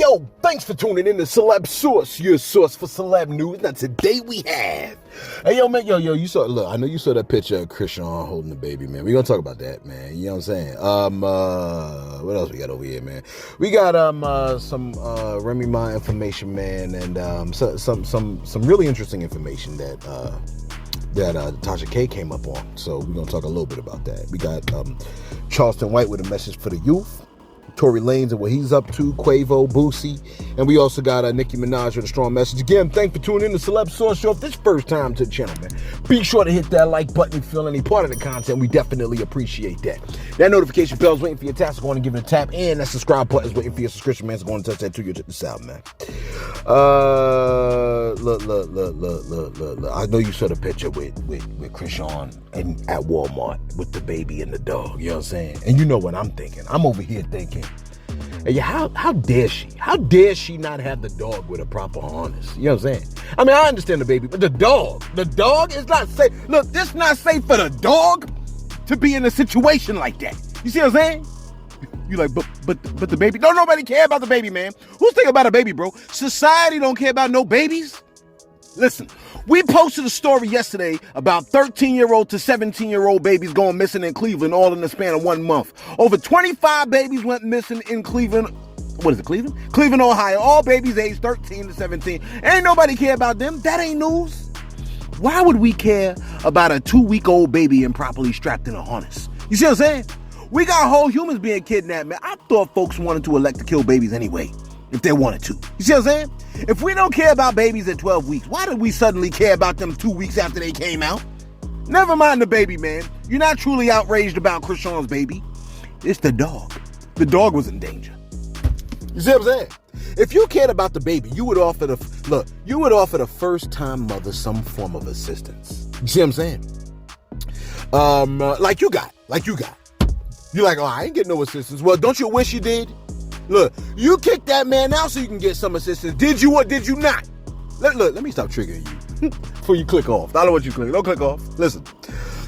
yo, thanks for tuning in to Celeb Source, your source for celeb news. Now today we have, hey yo man, you saw, look, I know you saw that picture of Krishan holding the baby, man. We're gonna talk about that, man. You know what I'm saying? What else we got over here, man? We got some Remy Ma information, man, and some really interesting information that Tasha K came up on. So we're gonna talk a little bit about that. We got Charleston White with a message for the youth. Tory Lanez and what he's up to, Quavo, Boosie, and we also got Nicki Minaj with a strong message. Again, thanks for tuning in to Celeb Source Show. If this is first time to the channel, man, be sure to hit that like button if you feel any part of the content. We definitely appreciate that. That notification bell is waiting for your tap, so go on and give it a tap, and that subscribe button is waiting for your subscription, man. So go on and touch that too. You'll check this out, man. Look. I know you saw the picture with Krishan at Walmart with the baby and the dog. You know what I'm saying? And you know what I'm thinking. I'm over here thinking, hey, how dare she? How dare she not have the dog with a proper harness? You know what I'm saying? I mean, I understand the baby, but the dog is not safe. Look, it's not safe for the dog to be in a situation like that. You see what I'm saying? You like, but the baby? Don't nobody care about the baby, man. Who's thinking about a baby, bro? Society don't care about no babies. Listen, we posted a story yesterday about 13-year-old to 17-year-old babies going missing in Cleveland all in the span of 1 month. Over 25 babies went missing in Cleveland. What is it, Cleveland? Cleveland, Ohio. All babies aged 13 to 17. Ain't nobody care about them. That ain't news. Why would we care about a 2-week-old baby improperly strapped in a harness? You see what I'm saying? We got whole humans being kidnapped, man. I thought folks wanted to elect to kill babies anyway, if they wanted to. You see what I'm saying? If we don't care about babies at 12 weeks, why did we suddenly care about them 2 weeks after they came out? Never mind the baby, man. You're not truly outraged about Krishan's baby. It's the dog. The dog was in danger. You see what I'm saying? If you cared about the baby, you would offer the first-time mother some form of assistance. You see what I'm saying? Like you got. You're like, oh, I ain't getting no assistance. Well, don't you wish you did? Look, you kicked that man out so you can get some assistance. Did you or did you not? Let me stop triggering you before you click off. I don't want you to click. Don't click off. Listen,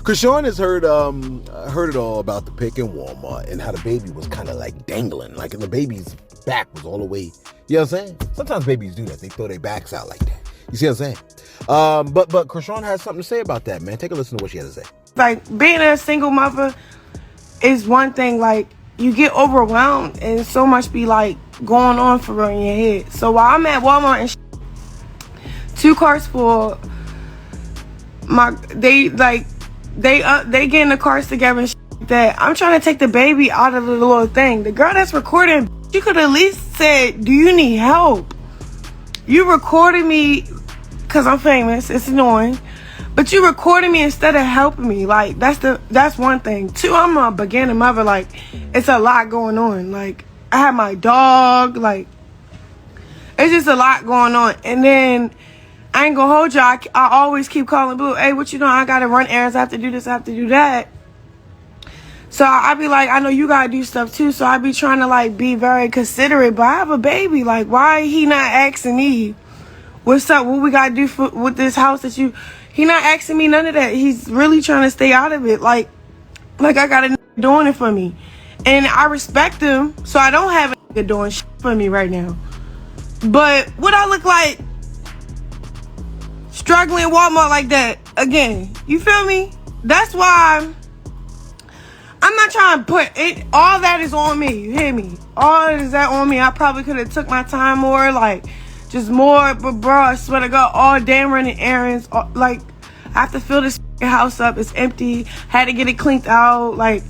Krishan has heard it all about the pic in Walmart and how the baby was kind of like dangling, like the baby's back was all the way. You know what I'm saying? Sometimes babies do that. They throw their backs out like that. You see what I'm saying? But Krishan has something to say about that, man. Take a listen to what she has to say. Like, being a single mother is one thing. Like, you get overwhelmed and so much be like going on for real in your head. So while I'm at Walmart and 2 cars full, they get in the cars together and that I'm trying to take the baby out of the little thing. The girl that's recording, she could at least said, do you need help? You recorded me because I'm famous. It's annoying. But you recorded me instead of helping me. Like, that's one thing. 2, I'm a beginning mother. Like, it's a lot going on. Like, I have my dog. Like, it's just a lot going on. And then, I ain't gonna hold y'all. I always keep calling Blue. Hey, what you doing? I gotta run errands. I have to do this. I have to do that. So, I be like, I know you gotta do stuff too. So, I be trying to, like, be very considerate. But I have a baby. Like, why he not asking me, what's up? What we gotta do with this house that you... He not asking me none of that. He's really trying to stay out of it. Like I got a doing it for me. And I respect him, so I don't have a doing shit for me right now. But would I look like struggling Walmart like that again? You feel me? That's why I'm not trying to put it. All that is on me. You hear me? All is that on me. I probably could have took my time more, like, just more, but bro, I swear to God, all day running errands, like, I have to fill this house up, it's empty, had to get it cleaned out, like,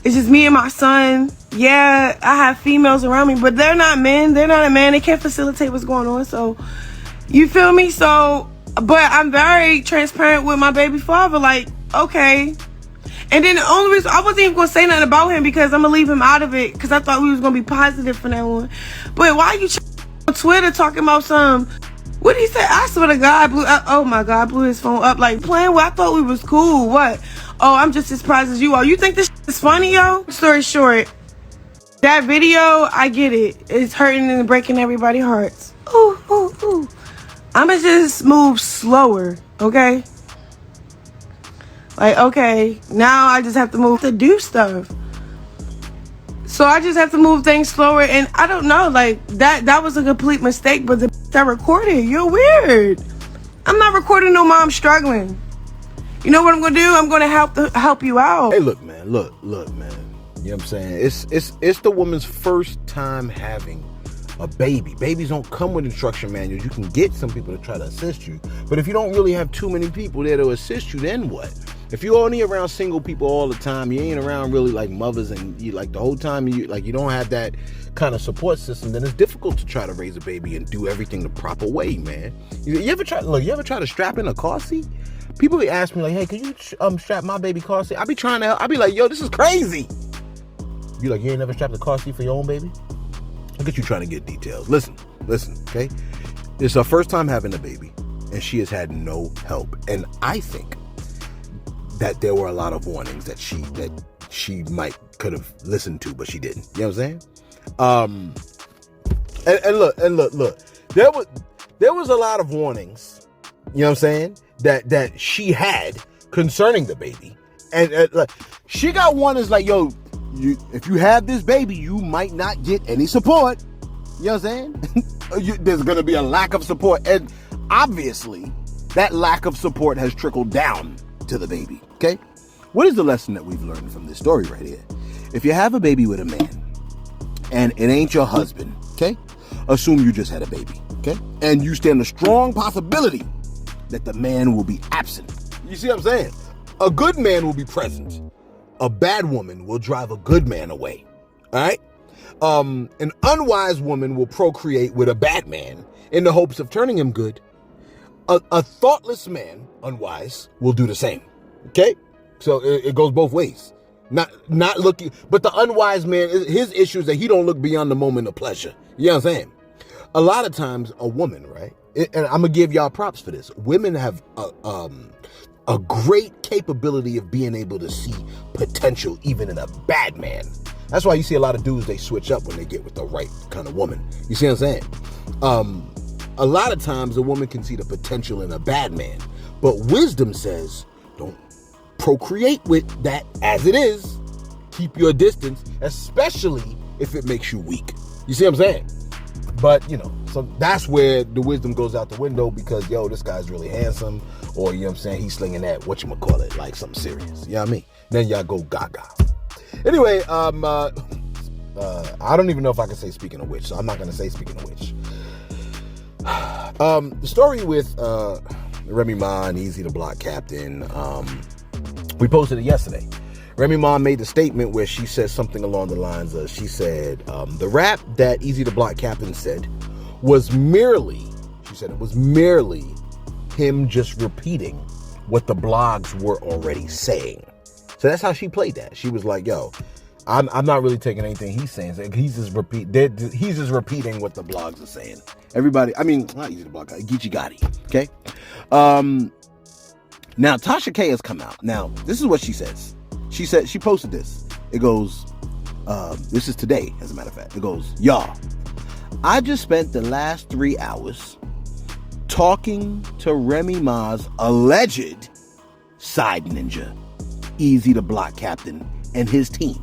it's just me and my son. Yeah, I have females around me, but they're not men, they can't facilitate what's going on, so, you feel me? So, but I'm very transparent with my baby father, like, okay. And then the only reason, I wasn't even going to say nothing about him because I'm going to leave him out of it, because I thought we was going to be positive for that one. But why you on Twitter talking about what did he say? I swear to God, oh my God, I blew his phone up like playing with. I thought we was cool. What? Oh, I'm just as surprised as you are. You think this is funny, yo? Story short, that video, I get it. It's hurting and breaking everybody's hearts. Ooh. I'ma just move slower, okay? Like, okay, now I just have to move to do stuff. So I just have to move things slower, and I don't know, like, that was a complete mistake, but that recorded, you're weird. I'm not recording no mom struggling. You know what I'm gonna do? I'm gonna help you out. Hey, look, man, look, man. You know what I'm saying? It's the woman's first time having a baby. Babies don't come with instruction manuals. You can get some people to try to assist you, but if you don't really have too many people there to assist you, then what? If you're only around single people all the time, you ain't around really like mothers, and you like the whole time you don't have that kind of support system, then it's difficult to try to raise a baby and do everything the proper way, man. You ever try to strap in a car seat? People be asking me like, hey, can you strap my baby car seat? I be trying to help. I be like, yo, this is crazy. You like, you ain't never strapped a car seat for your own baby? Look at you trying to get details. Listen, okay? It's her first time having a baby, and she has had no help. And I think that there were a lot of warnings that she could have listened to, but she didn't. You know what I'm saying? And look. There was a lot of warnings, you know what I'm saying, that she had concerning the baby. And like, she got warnings like, yo, if you have this baby, you might not get any support. You know what I'm saying? There's going to be a lack of support. And obviously, that lack of support has trickled down to the baby. Okay? What is the lesson that we've learned from this story right here? If you have a baby with a man and it ain't your husband, okay? Assume you just had a baby, okay? And you stand a strong possibility that the man will be absent. You see what I'm saying? A good man will be present. A bad woman will drive a good man away. All right? An unwise woman will procreate with a bad man in the hopes of turning him good. A thoughtless man, unwise, will do the same. Okay? So it goes both ways. Not looking, but the unwise man, his issue is that he don't look beyond the moment of pleasure. You know what I'm saying? A lot of times a woman, right? And I'm gonna give y'all props for this. Women have a great capability of being able to see potential even in a bad man. That's why you see a lot of dudes, they switch up when they get with the right kind of woman. You see what I'm saying? A lot of times a woman can see the potential in a bad man, but wisdom says, don't procreate with that as it is. Keep your distance, especially if it makes you weak. You see what I'm saying? But, so that's where the wisdom goes out the window because, yo, this guy's really handsome, or, you know what I'm saying, he's slinging that, whatchamacallit, like something serious. You know what I mean? Then y'all go gaga. Anyway, I don't even know if I can say speaking of which, so I'm not going to say speaking of which. The story with Remy Ma and Easy the Block Captain, we posted it yesterday. Remy Ma made the statement where she said something along the lines of, she said, the rap that Easy the Block Captain said was merely, she said it was merely him just repeating what the blogs were already saying. So that's how she played that. She was like, yo, I'm not really taking anything he's saying. He's just repeating what the blogs are saying. Everybody, I mean, not Easy the Block, Geechee Gotti, okay? Now, Tasha K has come out. Now, this is what she says. She said, she posted this. It goes, this is today, as a matter of fact. It goes, y'all, I just spent the last 3 hours talking to Remy Ma's alleged side ninja, Easy the Block Captain, and his team.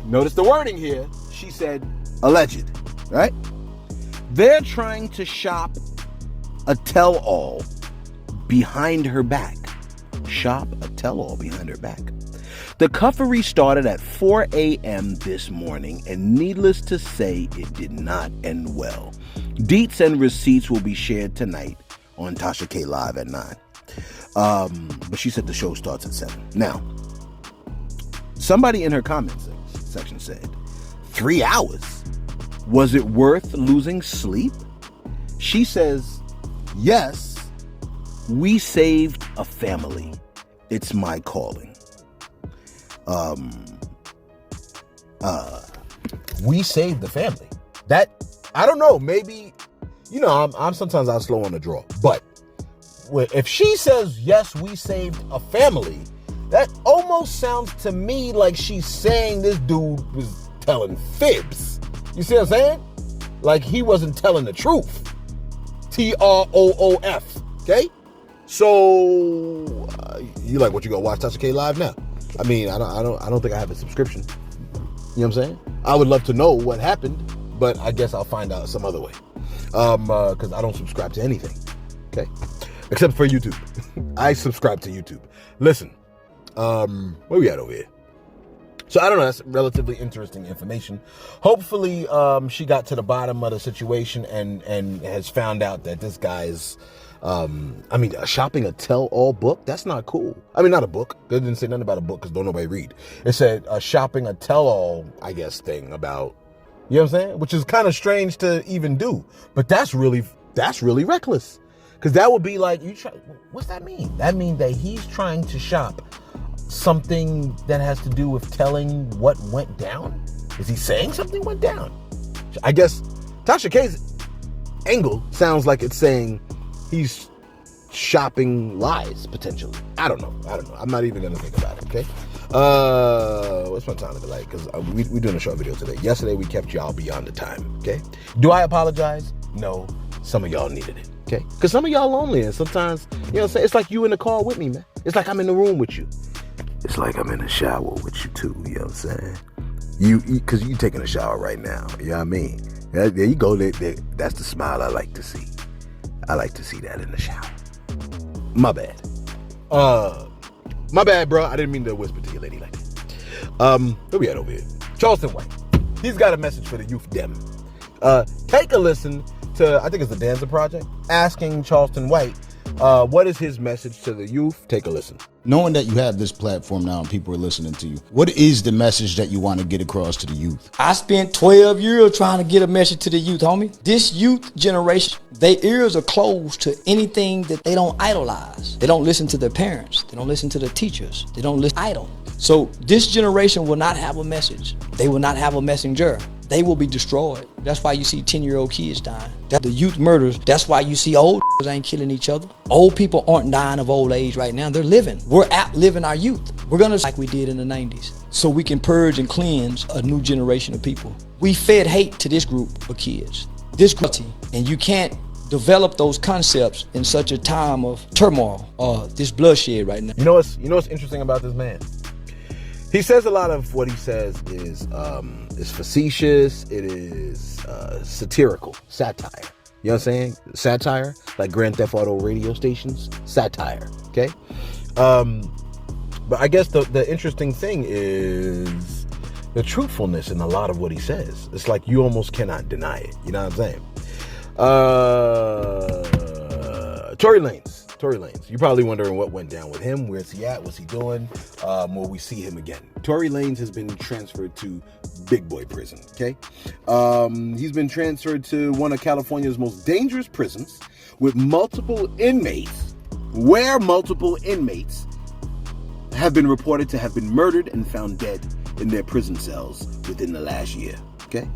Notice the wording here. She said, alleged, right? They're trying to shop a tell-all behind her back. Shop a tell-all behind her back. The cuffery started at 4 a.m. this morning, and needless to say, it did not end well. Deets and receipts will be shared tonight on Tasha K Live at 9. But she said the show starts at 7. Now, somebody in her comments section said, 3 hours? Was it worth losing sleep? She says, yes, we saved a family. It's my calling. We saved the family. That, I don't know, maybe, I'm sometimes I'm slow on the draw, but if she says, yes, we saved a family, that almost sounds to me like she's saying this dude was telling fibs. You see what I'm saying? Like he wasn't telling the truth. TROOF. Okay? So, you like what, you gonna watch Tasha K Live now? I mean, I don't think I have a subscription. You know what I'm saying? I would love to know what happened, but I guess I'll find out some other way. Because I don't subscribe to anything, okay? Except for YouTube. I subscribe to YouTube. Listen, where we at over here? So I don't know, that's relatively interesting information. Hopefully she got to the bottom of the situation and has found out that this guy is, shopping a tell-all book? That's not cool. I mean, not a book. They didn't say nothing about a book because don't nobody read. It said shopping a tell-all, I guess, thing about, you know what I'm saying? Which is kind of strange to even do. But that's really reckless. Because that would be like, what's that mean? That means that he's trying to shop something that has to do with telling what went down? Is he saying something went down? I guess Tasha K's angle sounds like it's saying he's shopping lies, potentially. I don't know. I'm not even going to think about it, okay? What's my time like? Because we're doing a short video today. Yesterday, we kept y'all beyond the time, okay? Do I apologize? No. Some of y'all needed it, okay? Because some of y'all lonely, and sometimes, you know what I'm saying? It's like you in the car with me, man. It's like I'm in the room with you. It's like I'm in the shower with you, too, you know what I'm saying? Because you taking a shower right now, you know what I mean? There you go. That's the smile I like to see. I like to see that in the shower. My bad. My bad, bro. I didn't mean to whisper to you, lady, like that. Where we at over here? Charleston White. He's got a message for the youth dem. Take a listen to, I think it's the Danza Project, asking Charleston White, what is his message to the youth? Take a listen. Knowing that you have this platform now and people are listening to you, what is the message that you want to get across to the youth? I spent 12 years trying to get a message to the youth, homie. This youth generation, their ears are closed to anything that they don't idolize. They don't listen to their parents. They don't listen to their teachers. They don't listen to idol. So this generation will not have a message. They will not have a messenger. They will be destroyed. That's why you see 10-year-old kids dying. That's the youth murders. That's why you see old ain't killing each other. Old people aren't dying of old age right now. They're living. We're outliving our youth. We're gonna like we did in the 90s. So we can purge and cleanse a new generation of people. We fed hate to this group of kids. This group, and you can't develop those concepts in such a time of turmoil or this bloodshed right now. You know what's interesting about this man? He says a lot of what he says is facetious. It is satirical, satire. You know what I'm saying? Satire, like Grand Theft Auto radio stations, satire. Okay. But I guess the interesting thing is the truthfulness in a lot of what he says. It's like you almost cannot deny it. You know what I'm saying? Tory Lanez. You're probably wondering what went down with him. Where's he at? What's he doing? Will we see him again? Tory Lanez has been transferred to Big Boy prison, okay? He's been transferred to one of California's most dangerous prisons with multiple inmates, where multiple inmates have been reported to have been murdered and found dead in their prison cells within the last year, okay?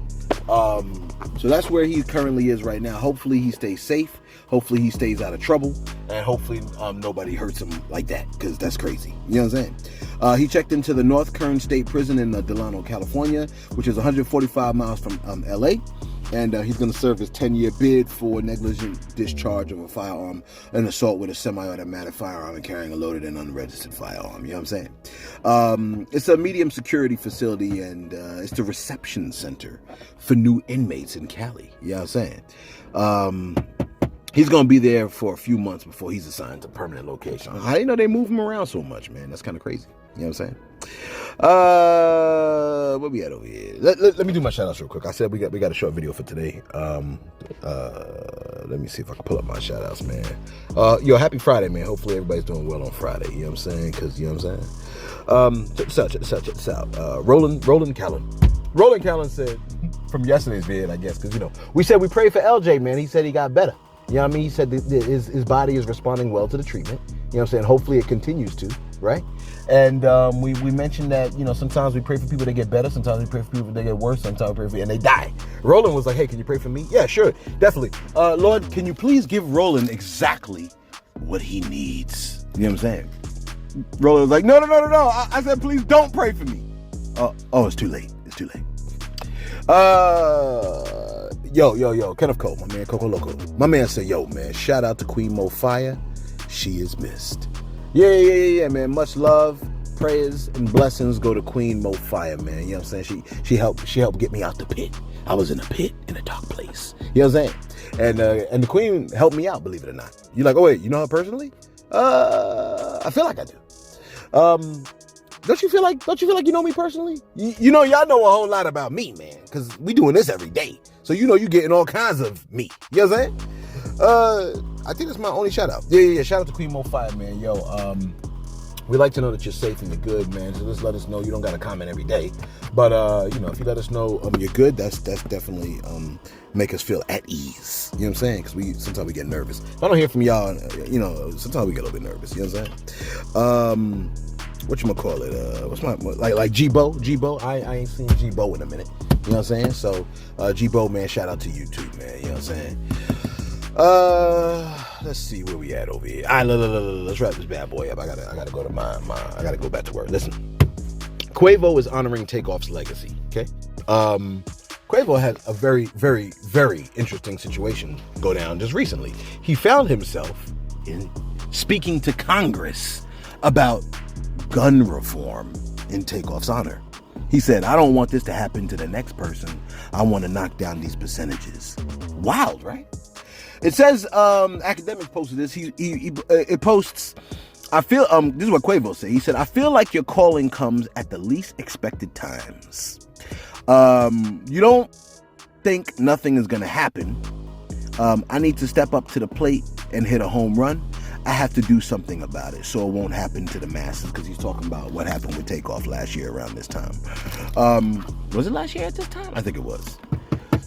So that's where he currently is right now. Hopefully he stays safe. Hopefully he stays out of trouble, and hopefully nobody hurts him like that, because that's crazy. You know what I'm saying? He checked into the North Kern State Prison in Delano, California, which is 145 miles from LA, and he's going to serve his 10-year bid for negligent discharge of a firearm, an assault with a semi-automatic firearm, and carrying a loaded and unregistered firearm. You know what I'm saying? It's a medium security facility, and it's the reception center for new inmates in Cali. You know what I'm saying? He's going to be there for a few months before he's assigned to permanent location. I didn't know they move him around so much, man. That's kind of crazy. You know what I'm saying? What we at over here? Let me do my shout outs real quick. I said we got a short video for today. Let me see if I can pull up my shout outs, man. Happy Friday, man. Hopefully everybody's doing well on Friday. You know what I'm saying? Because, you know what I'm saying? Check this out. Roland Callan. Roland Callan said, from yesterday's vid, I guess, because, we said we prayed for LJ, man. He said he got better. You know what I mean? He said his body is responding well to the treatment. You know what I'm saying? Hopefully it continues to, right? And we mentioned that, sometimes we pray for people to get better. Sometimes we pray for people to get worse. Sometimes we pray for and they die. Roland was like, hey, can you pray for me? Yeah, sure. Definitely. Lord, can you please give Roland exactly what he needs? You know what I'm saying? Roland was like, no. I said, please don't pray for me. Oh, it's too late. It's too late. Yo, Kenneth Cole, my man, Coco Loco. My man said, yo, man, shout out to Queen Mo Fire. She is missed. Yeah, man. Much love. prayers and blessings go to Queen Mo Fire, man. You know what I'm saying? She helped get me out the pit. I was in a pit in a dark place. You know what I'm saying? And the Queen helped me out, believe it or not. You're like, oh wait, you know her personally? I feel like I do. Don't you feel like you know me personally? You know, y'all know a whole lot about me, man, because we doing this every day. So you know you getting all kinds of me. You know what I'm saying? I think that's my only shout out. Yeah. Shout out to Queen Mo Fire, man. Yo, we like to know that you're safe and you're good, man. So just let us know. You don't got to comment every day. But, you know, if you let us know you're good, that's definitely make us feel at ease. You know what I'm saying? Because sometimes we get nervous. If I don't hear from y'all, you know, sometimes we get a little bit nervous. You know what I'm saying? Whatchamacallit? What's my, like G-Bo? I ain't seen G-Bo in a minute. You know what I'm saying? So, G-Bo, man, shout out to you too, man. You know what I'm saying? Let's see where we at over here. All right, let's wrap this bad boy up. I gotta go to I gotta go back to work. Listen, Quavo is honoring Takeoff's legacy. Okay, Quavo had a very, very, very interesting situation go down just recently. He found himself in speaking to Congress about gun reform in Takeoff's honor. He said, "I don't want this to happen to the next person. I want to knock down these percentages." Wild, right? It says, Academic posted this. It posts, I feel, this is what Quavo said. He said, "I feel like your calling comes at the least expected times. You don't think nothing is going to happen. I need to step up to the plate and hit a home run. I have to do something about it so it won't happen to the masses," because he's talking about what happened with Takeoff last year around this time. Was it last year at this time? I think it was.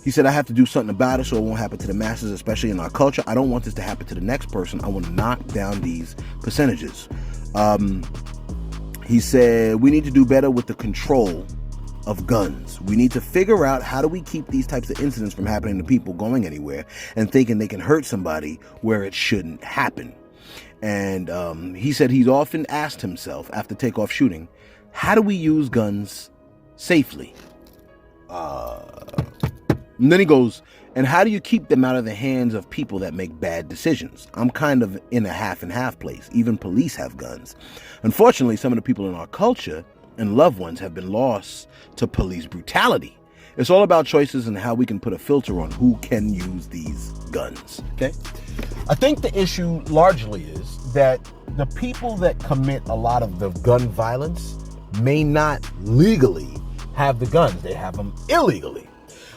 He said, "I have to do something about it so it won't happen to the masses, especially in our culture. I don't want this to happen to the next person. I want to knock down these percentages." He said, "We need to do better with the control of guns. We need to figure out how do we keep these types of incidents from happening to people going anywhere and thinking they can hurt somebody where it shouldn't happen." And he said he's often asked himself after Takeoff shooting, how do we use guns safely? And then he goes, "And how do you keep them out of the hands of people that make bad decisions? I'm kind of in a half and half place. Even police have guns. Unfortunately, some of the people in our culture and loved ones have been lost to police brutality. It's all about choices and how we can put a filter on who can use these guns." Okay? I think the issue largely is that the people that commit a lot of the gun violence may not legally have the guns. They have them illegally.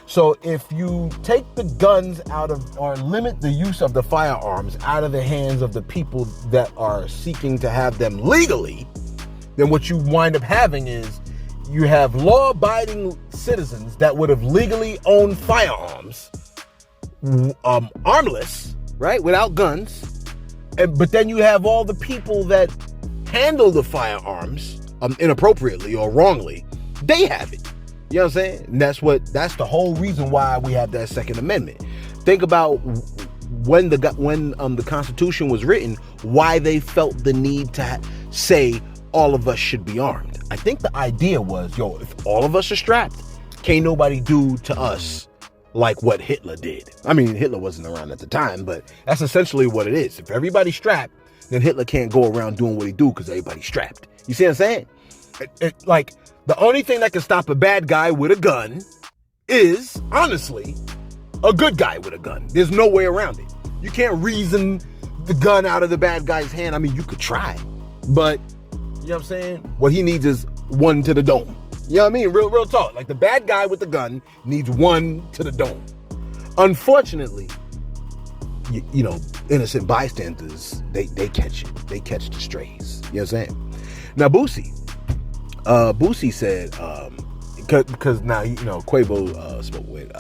So if you take the guns out of, or limit the use of the firearms out of the hands of the people that are seeking to have them legally, then what you wind up having is you have law-abiding citizens that would have legally owned firearms, armless, right, without guns, but then you have all the people that handle the firearms inappropriately or wrongly. They have it. You know what I'm saying? And that's the whole reason why we have that Second Amendment. Think about when the Constitution was written, why they felt the need to say all of us should be armed. I think the idea was, if all of us are strapped, can't nobody do to us like what Hitler did. I mean, Hitler wasn't around at the time, but that's essentially what it is. If everybody's strapped, then Hitler can't go around doing what he do because everybody's strapped. You see what I'm saying? Like, the only thing that can stop a bad guy with a gun is, honestly, a good guy with a gun. There's no way around it. You can't reason the gun out of the bad guy's hand. I mean, you could try, but you know what I'm saying? What he needs is one to the dome. You know what I mean? Real talk. Like, the bad guy with the gun needs one to the dome. Unfortunately, you know, innocent bystanders, they catch it. They catch the strays. You know what I'm saying? Now, Boosie said, because now, you know, Quavo spoke with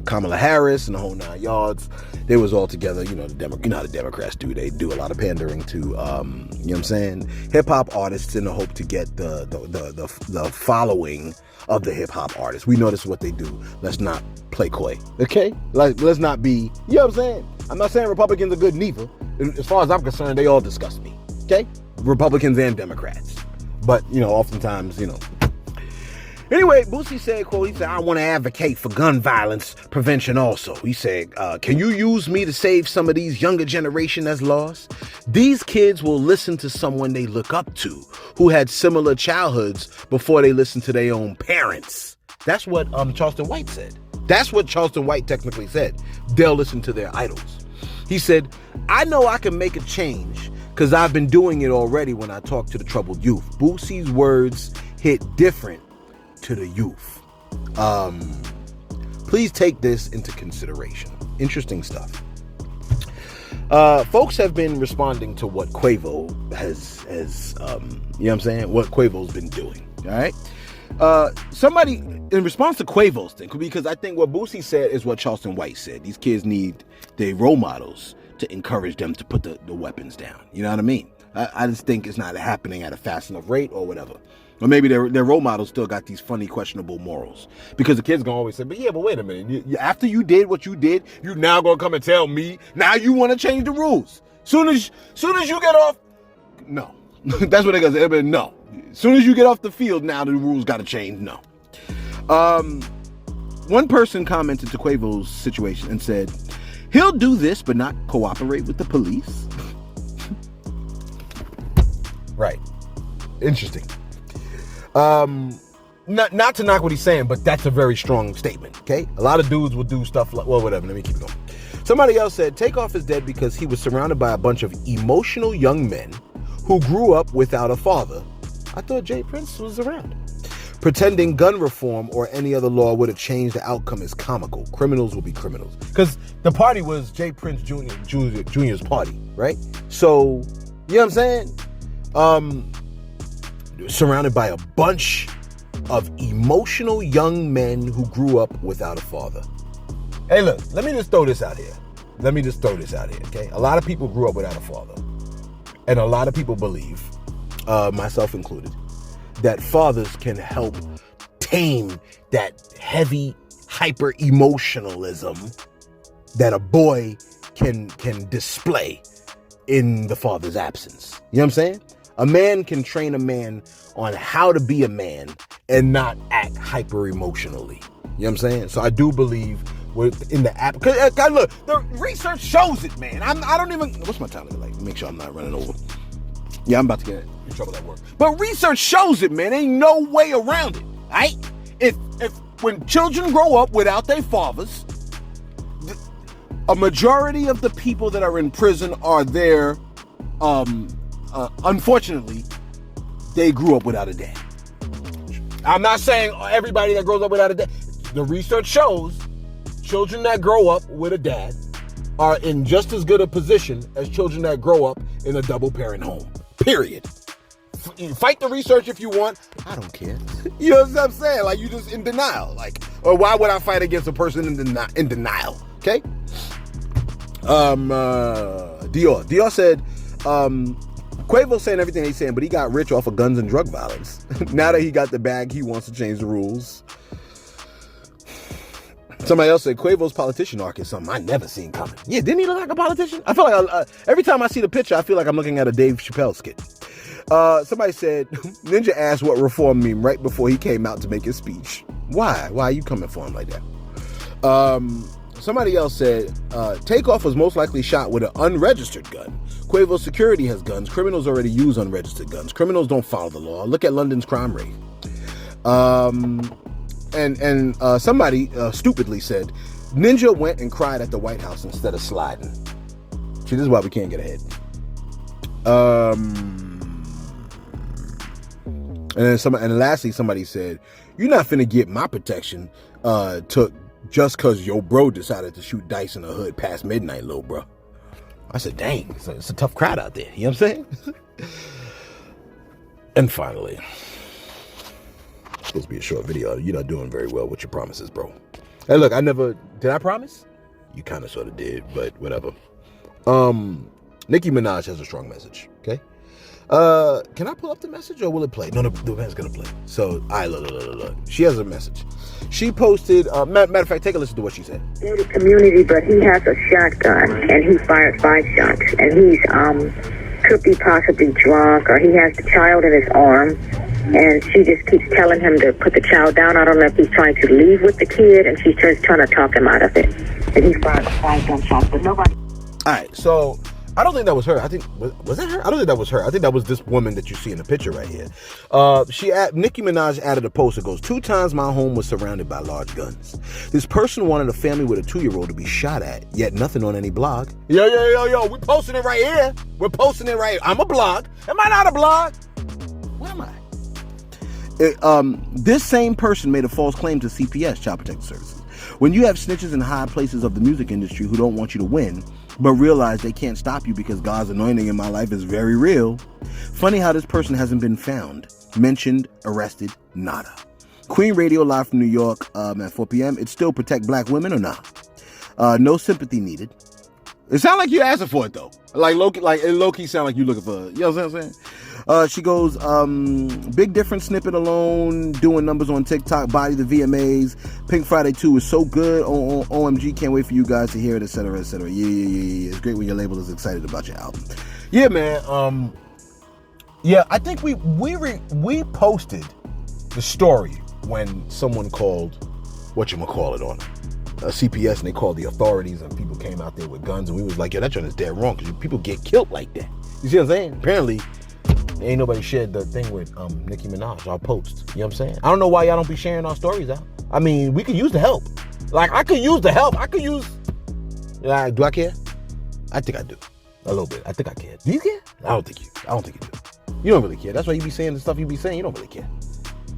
Kamala Harris and the whole 9 yards. They was all together. You know, you know how the Democrats do. They do a lot of pandering to, you know what I'm saying, hip-hop artists in the hope to get the following of the hip-hop artists. We know this is what they do. Let's not play coy, okay? Like, let's not be, you know what I'm saying? I'm not saying Republicans are good neither. As far as I'm concerned, they all disgust me, okay? Republicans and Democrats. But, you know, oftentimes, you know. Anyway, Boosie said, quote, he said, I want to advocate for gun violence prevention also. He said, can you use me to save some of these younger generation that's lost? These kids will listen to someone they look up to who had similar childhoods before they listen to their own parents. That's what Charleston White said. That's what Charleston White technically said. They'll listen to their idols. He said, I know I can make a change because I've been doing it already when I talk to the troubled youth. Boosie's words hit different to the youth. Please take this into consideration. Interesting stuff. Folks have been responding to what Quavo has you know what I'm saying? What Quavo's been doing. All right. Somebody in response to Quavo's thing, because I think what Boosie said is what Charleston White said. These kids need their role models to encourage them to put the weapons down. You know what I mean? I just think it's not happening at a fast enough rate or whatever. Or maybe their role models still got these funny, questionable morals. Because the kids gonna always say, but wait a minute. After you did what you did, you now gonna come and tell me, now you want to change the rules. Soon as you get off, no. That's what they're gonna say, but no. Soon as you get off the field, now the rules gotta change, no. One person commented to Quavo's situation and said, he'll do this but not cooperate with the police. Right. Interesting. Not to knock what he's saying, but that's a very strong statement, okay? A lot of dudes will do stuff like, well, whatever, let me keep it going. Somebody else said, Takeoff is dead because he was surrounded by a bunch of emotional young men who grew up without a father. I thought Jay Prince was around. Pretending gun reform or any other law would have changed the outcome is comical. Criminals will be criminals. Because the party was Jay Prince Jr.'s party, right? So, you know what I'm saying? Surrounded by a bunch of emotional young men who grew up without a father. Hey, look, let me just throw this out here, okay? A lot of people grew up without a father. And a lot of people believe, myself included, that fathers can help tame that heavy hyper-emotionalism that a boy can display in the father's absence. You know what I'm saying? A man can train a man on how to be a man and not act hyper emotionally. You know what I'm saying? So I do believe in the app. Cause look, the research shows it, man. I don't even. What's my time? Like, make sure I'm not running over. Yeah, I'm about to get in trouble at work. But research shows it, man. Ain't no way around it. Right? If when children grow up without their fathers, a majority of the people that are in prison are there. Unfortunately, they grew up without a dad. I'm not saying everybody that grows up without a dad. The research shows children that grow up with a dad are in just as good a position as children that grow up in a double parent home. Period. Fight the research if you want. I don't care. You know what I'm saying? Like, you just in denial. Like, or why would I fight against a person in denial? Okay? Dior said, Quavo saying everything he's saying, but he got rich off of guns and drug violence. Now that he got the bag, he wants to change the rules. Somebody else said Quavo's politician arc is something I never seen coming. Yeah, didn't he look like a politician? I feel like every time I see the picture, I feel like I'm looking at a Dave Chappelle skit. Somebody said Ninja asked what reform mean right before he came out to make his speech. Why? Why are you coming for him like that? Somebody else said Takeoff was most likely shot with an unregistered gun. Quavo's security has guns. Criminals already use unregistered guns. Criminals don't follow the law. Look at London's crime rate. And somebody stupidly said Ninja went and cried at the White House instead of sliding. See, this is why we can't get ahead. And lastly, somebody said, "You're not finna get my protection took just cause your bro decided to shoot dice in the hood past midnight, little bro." I said, "Dang, it's a tough crowd out there." You know what I'm saying? And finally, supposed to be a short video. You're not doing very well with your promises, bro. Hey, look, did I promise? You kind of sort of did, but whatever. Nicki Minaj has a strong message, okay? Can I pull up the message or will it play? No, the band's gonna play. So, look. She has a message. She posted, matter of fact, take a listen to what she said. In the community, but he has a shotgun and he fired 5 shots and he's could be possibly drunk or he has the child in his arms and she just keeps telling him to put the child down. I don't know if he's trying to leave with the kid, and she's just trying to talk him out of it. And he fired 5 gunshots, but nobody. All right, so I don't think that was her. I think was that her? I don't think that was her. I think that was this woman that you see in the picture right here. Nicki Minaj added a post that goes, 2 times my home was surrounded by large guns. This person wanted a family with a 2-year-old to be shot at, yet nothing on any blog. Yo, we posting it right here. We're posting it right here. I'm a blog. Am I not a blog? What am I? This same person made a false claim to CPS, Child Protective Services. When you have snitches in high places of the music industry who don't want you to win, but realize they can't stop you because God's anointing in my life is very real. Funny how this person hasn't been found, mentioned, arrested, nada. Queen Radio live from New York at 4 p.m. It still protect black women or not? No sympathy needed. It sounds like you're asking for it though. Like it low-key sound like you looking for it. You know what I'm saying? She goes, big difference snippet alone, doing numbers on TikTok, body the VMAs. Pink Friday 2 is so good. OMG, can't wait for you guys to hear it, etc., etc. Yeah. It's great when your label is excited about your album. Yeah, man. Yeah, I think we posted the story when someone called, whatchamacallit, on CPS, and they called the authorities, and people came out there with guns, and we was like, yeah, that joint is dead wrong, because people get killed like that. You see what I'm saying? Apparently, ain't nobody shared the thing with Nicki Minaj, our post. You know what I'm saying? I don't know why y'all don't be sharing our stories out. I mean, we could use the help. Like, I could use the help. I could use... do I care? I think I do. A little bit. I think I care. Do you care? I don't think you do. You don't really care. That's why you be saying the stuff you be saying. You don't really care.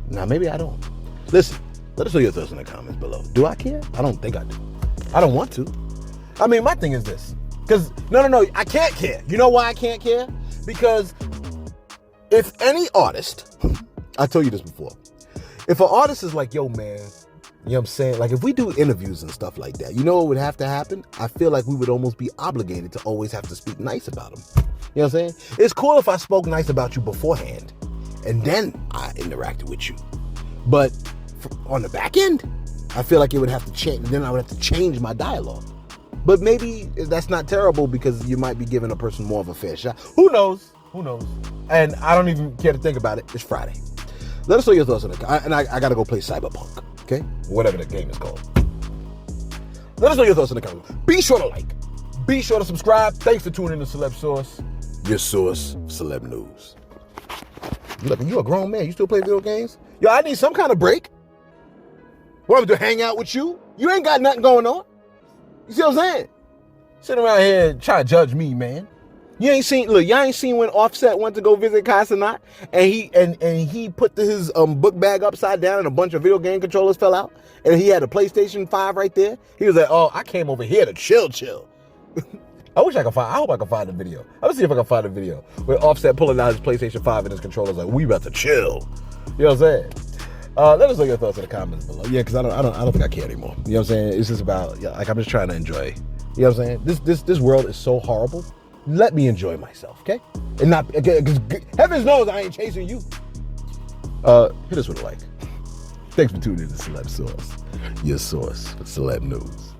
Now, maybe I don't. Listen, let us know your thoughts in the comments below. Do I care? I don't think I do. I don't want to. I mean, my thing is this. Because, no, I can't care. You know why I can't care? Because... if any artist, I told you this before, if an artist is like, yo, man, you know what I'm saying? Like, if we do interviews and stuff like that, you know what would have to happen? I feel like we would almost be obligated to always have to speak nice about them. You know what I'm saying? It's cool if I spoke nice about you beforehand, and then I interacted with you. But on the back end, I feel like it would have to change. Then I would have to change my dialogue. But maybe that's not terrible, because you might be giving a person more of a fair shot. Who knows? And I don't even care to think about it. It's Friday. Let us know your thoughts on it. And I got to go play Cyberpunk, okay? Whatever the game is called. Let us know your thoughts in the comments. Be sure to like. Be sure to subscribe. Thanks for tuning in to Celeb Source, your source for celeb news. Look, you a grown man. You still play video games? Yo, I need some kind of break. What, I'm going to hang out with you? You ain't got nothing going on. You see what I'm saying? Sitting around here trying to judge me, man. Y'all ain't seen when Offset went to go visit Casanat, and he put his book bag upside down and a bunch of video game controllers fell out, and he had a PlayStation 5 right there. He was like, oh, I came over here to chill. I hope I can find the video. I'm gonna see if I can find the video where Offset pulling out his PlayStation 5 and his controllers like, we about to chill. You know what I'm saying? Let us know your thoughts in the comments below. Yeah, because I don't think I care anymore. You know what I'm saying? It's just about, like, I'm just trying to enjoy. You know what I'm saying? This world is so horrible. Let me enjoy myself, okay? And not, because heavens knows I ain't chasing you. Hit us with a like. Thanks for tuning in to Celeb Source, your source for celeb news.